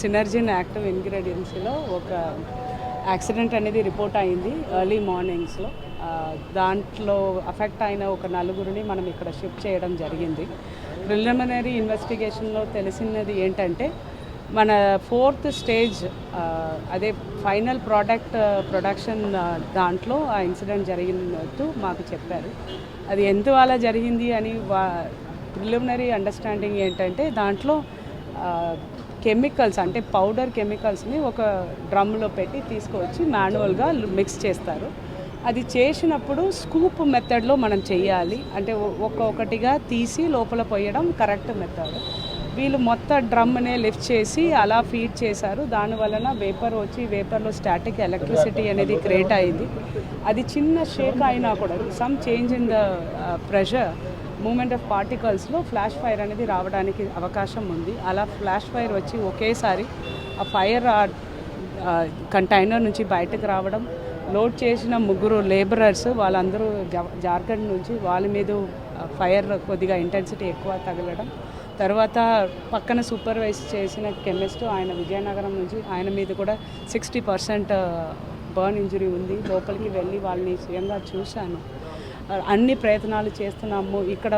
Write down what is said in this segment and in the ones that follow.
సినర్జిన్ active ఇంగ్రీడియంట్స్లో ఒక accident అనేది report అయింది ఎర్లీ మార్నింగ్స్లో. దాంట్లో అఫెక్ట్ అయిన ఒక నలుగురిని మనం ఇక్కడ షిఫ్ట్ చేయడం జరిగింది. ప్రిలిమినరీ ఇన్వెస్టిగేషన్లో తెలిసినది ఏంటంటే మన 4th స్టేజ్ అదే ఫైనల్ ప్రొడక్షన్ దాంట్లో ఆ ఇన్సిడెంట్ జరిగినట్టు మాకు చెప్పారు. అది ఎందువల్ల జరిగింది అని ప్రిలిమినరీ అండర్స్టాండింగ్ ఏంటంటే దాంట్లో కెమికల్స్ అంటే పౌడర్ కెమికల్స్ని ఒక డ్రమ్లో పెట్టి తీసుకువచ్చి మాన్యువల్గా మిక్స్ చేస్తారు. అది చేసినప్పుడు స్కూప్ మెథడ్లో మనం చేయాలి, అంటే ఒక్కొక్కటిగా తీసి లోపల పోయడం కరెక్ట్ మెథడ్. వీళ్ళు మొత్తం డ్రమ్నే లిఫ్ట్ చేసి అలా ఫీడ్ చేశారు. దానివలన వేపర్ వచ్చి వేపర్లో స్టాటిక్ ఎలక్ట్రిసిటీ అనేది క్రియేట్ అయింది. అది చిన్న షేక్ అయినా కూడా some change in the pressure moment of పార్టికల్స్లో ఫ్లాష్ ఫైర్ అనేది రావడానికి అవకాశం ఉంది. అలా ఫ్లాష్ ఫైర్ వచ్చి ఒకేసారి ఆ ఫైర్ కంటైనర్ నుంచి బయటకు రావడం, లోడ్ చేసిన 3 లేబరర్స్ వాళ్ళందరూ జార్ఖండ్ నుంచి, వాళ్ళ మీద ఫైర్ కొద్దిగా ఇంటెన్సిటీ ఎక్కువ తగలడం, తర్వాత పక్కన సూపర్వైజ్ చేసిన కెమిస్ట్ ఆయన విజయనగరం నుంచి, ఆయన మీద కూడా 60% బర్న్ ఇంజరీ ఉంది. లోపలికి వెళ్ళి వాళ్ళని స్వయంగా చూశాను. అన్ని ప్రయత్నాలు చేస్తున్నాము. ఇక్కడ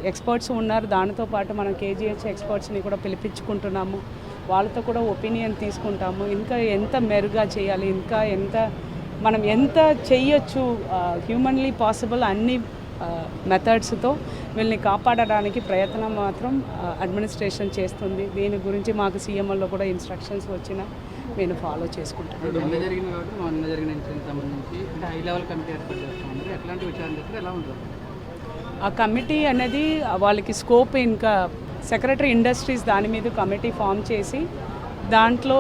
ఎక్స్పర్ట్స్ ఉన్నారు, దానితో పాటు మనం కేజీహెచ్ ఎక్స్పర్ట్స్ని కూడా పిలిపించుకుంటున్నాము. వాళ్ళతో కూడా ఒపీనియన్ తీసుకుంటాము. ఇంకా ఎంత మెరుగ్గా చేయాలి, ఇంకా మనం ఎంత చెయ్యొచ్చు హ్యూమన్లీ పాసిబుల్ అన్ని మెథడ్స్తో వీళ్ళని కాపాడడానికి ప్రయత్నం మాత్రం అడ్మినిస్ట్రేషన్ చేస్తుంది. దీని గురించి మాకు సీఎంఎల్లో కూడా ఇన్స్ట్రక్షన్స్ వచ్చినా నేను ఫాలో చేసుకుంటాను. ఆ కమిటీ అనేది వాళ్ళకి స్కోప్, ఇంకా సెక్రటరీ ఇండస్ట్రీస్ దాని మీద కమిటీ ఫామ్ చేసి దాంట్లో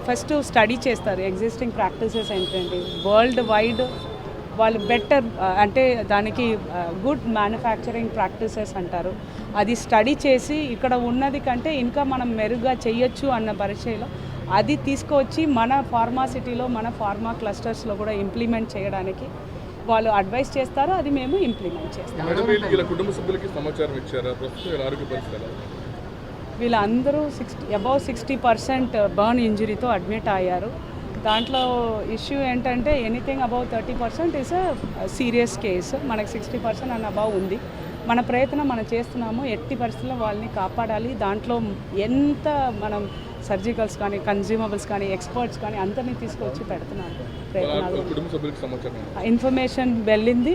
ఫస్ట్ స్టడీ చేస్తారు. ఎగ్జిస్టింగ్ ప్రాక్టీసెస్ ఏంటంటే వరల్డ్ వైడ్ వాళ్ళు బెటర్ అంటే దానికి గుడ్ మ్యానుఫ్యాక్చరింగ్ ప్రాక్టీసెస్ అంటారు. అది స్టడీ చేసి ఇక్కడ ఉన్నది కంటే ఇంకా మనం మెరుగ్గా చేయొచ్చు అన్న పరిచయలో అది తీసుకువచ్చి మన ఫార్మాసిటీలో మన ఫార్మా క్లస్టర్స్లో కూడా ఇంప్లిమెంట్ చేయడానికి వాళ్ళు అడ్వైస్ చేస్తారు. అది మేము ఇంప్లిమెంట్ చేస్తాం. వీళ్ళందరూ అబౌవ్ 60% బర్న్ ఇంజరీతో అడ్మిట్ అయ్యారు. దాంట్లో ఇష్యూ ఏంటంటే anything above 30% is serious case. మనకి 60% అండ్ అబౌవ్ ఉంది. మన ప్రయత్నం మనం చేస్తున్నాము. ఎట్టి పరిస్థితుల్లో వాళ్ళని కాపాడాలి. దాంట్లో ఎంత మనం సర్జికల్స్ కానీ కన్జ్యూమబుల్స్ కానీ ఎక్స్పర్ట్స్ కానీ అందరినీ తీసుకొచ్చి పెడుతున్నాము ప్రయత్నాలు. ఇన్ఫర్మేషన్ వెళ్ళింది.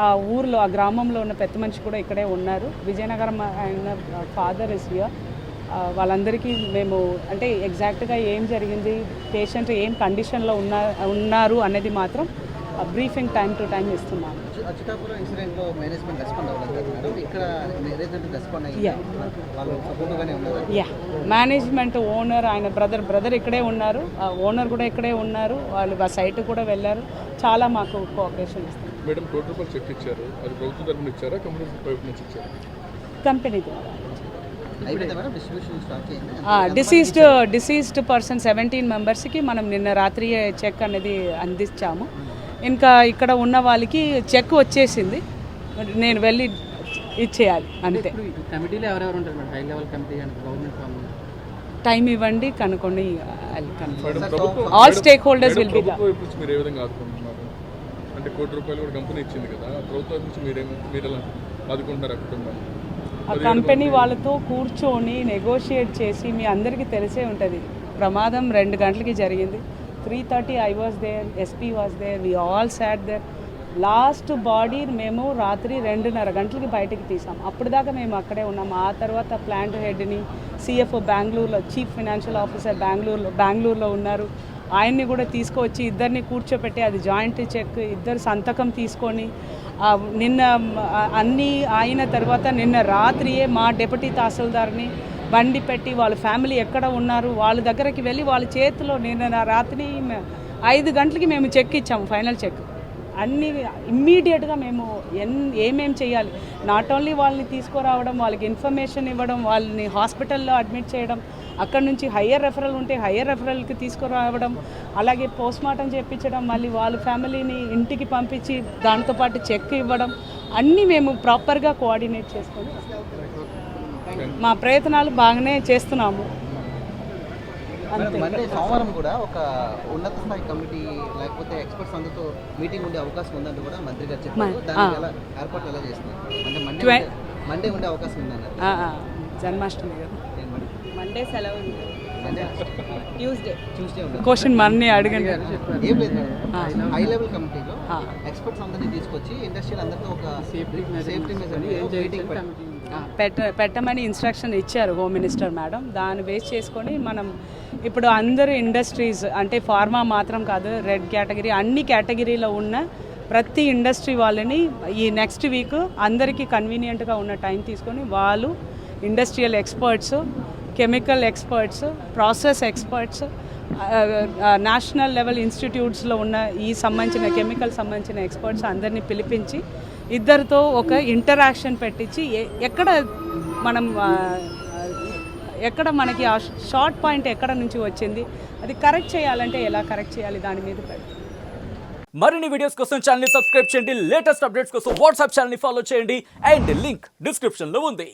ఆ ఊర్లో ఆ గ్రామంలో ఉన్న పెద్ద మనిషి కూడా ఇక్కడే ఉన్నారు. విజయనగరం ఆయన ఫాదర్ ఇస్ హియర్. వాళ్ళందరికీ మేము అంటే ఎగ్జాక్ట్గా ఏం జరిగింది, పేషెంట్ ఏం కండిషన్లో ఉన్నారు అనేది మాత్రం బ్రీఫింగ్ టైం టు టైం ఇస్తున్నాము. మేనేజ్మెంట్ ఓనర్ ఆయన బ్రదర్ ఇక్కడే ఉన్నారు, ఓనర్ కూడా ఇక్కడే ఉన్నారు. వాళ్ళు ఆ సైట్ కూడా వెళ్ళారు. చాలా మాకు కోఆపరేషన్ ఇస్తారు. కంపెనీ ద్వారా డిసీజ్డ్ పర్సన్ 17 మెంబర్స్కి మనం నిన్న రాత్రి చెక్ అనేది అందించాము. ఇంకా ఇక్కడ ఉన్న వాళ్ళకి చెక్ వచ్చేసింది, నేను వెళ్ళి ఇచ్చేయాలి అంతే. టైం ఇవ్వండి, కనుక్కోండి. All stake holders will be ఆ కంపెనీ వాళ్ళతో కూర్చొని నెగోషియేట్ చేసి, మీ అందరికీ తెలిసే ఉంటుంది ప్రమాదం 2 గంటలకి జరిగింది. 3:30 I was there, SP was there, we all sat there. Last body మేము రాత్రి 2:30 గంటలకి బయటకు తీసాం. అప్పుడు దాకా మేము అక్కడే ఉన్నాం. ఆ తర్వాత ప్లాంట్ హెడ్ని CFO బెంగళూరులో, చీఫ్ ఫైనాన్షియల్ ఆఫీసర్ బెంగళూరులో ఉన్నారు. ఆయన్ని కూడా తీసుకువచ్చి ఇద్దరిని కూర్చోపెట్టి అది జాయింట్ చెక్, ఇద్దరు సంతకం తీసుకొని నిన్న అన్నీ అయిన తర్వాత నిన్న రాత్రియే మా డిప్యూటీ తహసీల్దార్ని బండి పెట్టి వాళ్ళ ఫ్యామిలీ ఎక్కడ ఉన్నారు వాళ్ళ దగ్గరికి వెళ్ళి వాళ్ళ చేతిలో నిన్న రాత్రి 5 గంటలకి మేము చెక్ ఇచ్చాము, ఫైనల్ చెక్. అన్నీ ఇమ్మీడియట్గా మేము ఏమేం చేయాలి, నాట్ ఓన్లీ వాళ్ళని తీసుకురావడం, వాళ్ళకి ఇన్ఫర్మేషన్ ఇవ్వడం, వాళ్ళని హాస్పిటల్లో అడ్మిట్ చేయడం, అక్కడ నుంచి హయ్యర్ రెఫరల్ ఉంటే హయ్యర్ రెఫరల్కి తీసుకురావడం, అలాగే పోస్ట్మార్టం చేయించడం, మళ్ళీ వాళ్ళ ఫ్యామిలీని ఇంటికి పంపించి దాంతోపాటు చెక్ ఇవ్వడం, అన్నీ మేము ప్రాపర్గా కోఆర్డినేట్ చేసుకొని మా ప్రయత్నాలు బాగానే చేస్తున్నాము. మండే సోమవారం కూడా ఒక ఉన్నత స్థాయి కమిటీ లేకపోతే ఎక్స్పర్ట్స్ అందరితో మీటింగ్ ఉండే అవకాశం ఉందంటే కూడా మంత్రి గారు చెప్పారు. దానికి ఎలా ఏర్పాట్లు ఎలా చేస్తున్నారు? అంటే మండే ఉండే అవకాశం ఉందన్నారు. జన్మాష్టమి కదా, మండే సెలవు ఉంది, ట్యూస్డే ఉంటుంది. క్వశ్చన్ మన్ని అడగండి. ఏం లేదు మేడం, హై లెవెల్ కమిటీలో ఎక్స్పర్ట్స్ అందరినీ తీసుకొచ్చి ఇండస్ట్రియల్ అందరితో ఒక సేఫ్టీ మీటింగ్ పెట్టమని ఇన్స్ట్రక్షన్ ఇచ్చారు హోమ్ మినిస్టర్ మేడం. దాన్ని బేస్ చేసుకొని మనం ఇప్పుడు అందరు ఇండస్ట్రీస్ అంటే ఫార్మా మాత్రం కాదు, రెడ్ కేటగిరీ అన్ని కేటగిరీలో ఉన్న ప్రతి ఇండస్ట్రీ వాళ్ళని ఈ నెక్స్ట్ వీక్ అందరికీ కన్వీనియంట్గా ఉన్న టైం తీసుకొని వాళ్ళు industrial experts, chemical experts, process experts, national level ఇన్స్టిట్యూట్స్లో ఉన్న ఈ సంబంధించిన కెమికల్ సంబంధించిన ఎక్స్పర్ట్స్ అందరినీ పిలిపించి ఇద్దరితో ఒక ఇంటరాక్షన్ పెట్టించి ఎక్కడ మనకి ఆ షార్ట్ పాయింట్ ఎక్కడ నుంచి వచ్చింది, అది కరెక్ట్ చేయాలంటే ఎలా కరెక్ట్ చేయాలి దాని మీద పెడతాం. మరిన్ని వీడియోస్ కోసం ఛానల్ ని సబ్స్క్రైబ్ చేయండి, లేటెస్ట్ అప్డేట్స్ కోసం వాట్సాప్ ఛానల్ ని ఫాలో చేయండి అండ్ లింక్ డిస్క్రిప్షన్ లో ఉంది.